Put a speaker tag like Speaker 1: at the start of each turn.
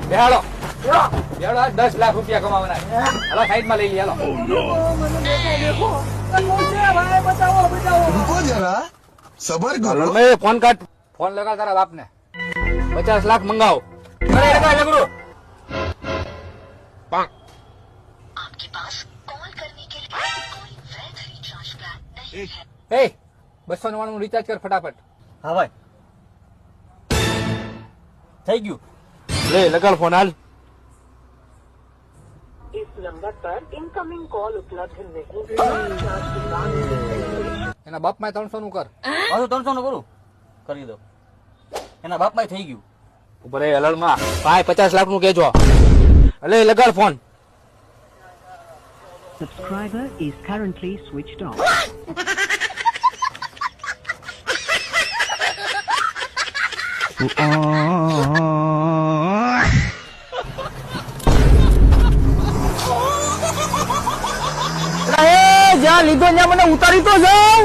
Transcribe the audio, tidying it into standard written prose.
Speaker 1: બેહાડો બેહાડો, આ 10 લાખ રૂપિયા કમાવાના છે. હાલો સાઈડમાં લઈ લે હાલો.
Speaker 2: रुको जरा सबर करो
Speaker 1: મેં ફોન કાઢ, ફોન લગાડ તારા બાપને. 50 લાખ મંગાવો. અરે લગાડ લગડો.
Speaker 3: आपके पास कॉल करने के लिए कोई वैध रिचार्ज प्लान नहीं है।
Speaker 1: એ 299 નું રિચાર્જ કર ફટાફટ.
Speaker 4: હા ભાઈ થઈ ગયું.
Speaker 1: લે લગાડ ફોન હાલ.
Speaker 3: इस नंबर पर इनकमिंग कॉल उपलब्ध नहीं है।
Speaker 1: એના બાપમાં 300 નું કર.
Speaker 4: હા તો 300 નું કરું, કરી દો. એના બાપમાં થઈ ગયું.
Speaker 1: ઉપર એ હલળમાં ભાઈ 50 લાખ નું કેજો. લે લગાડ phone.
Speaker 5: Subscriber is currently switched off.
Speaker 1: જ્યાં લીધો ત્યાં મને ઉતારી તો જાવ.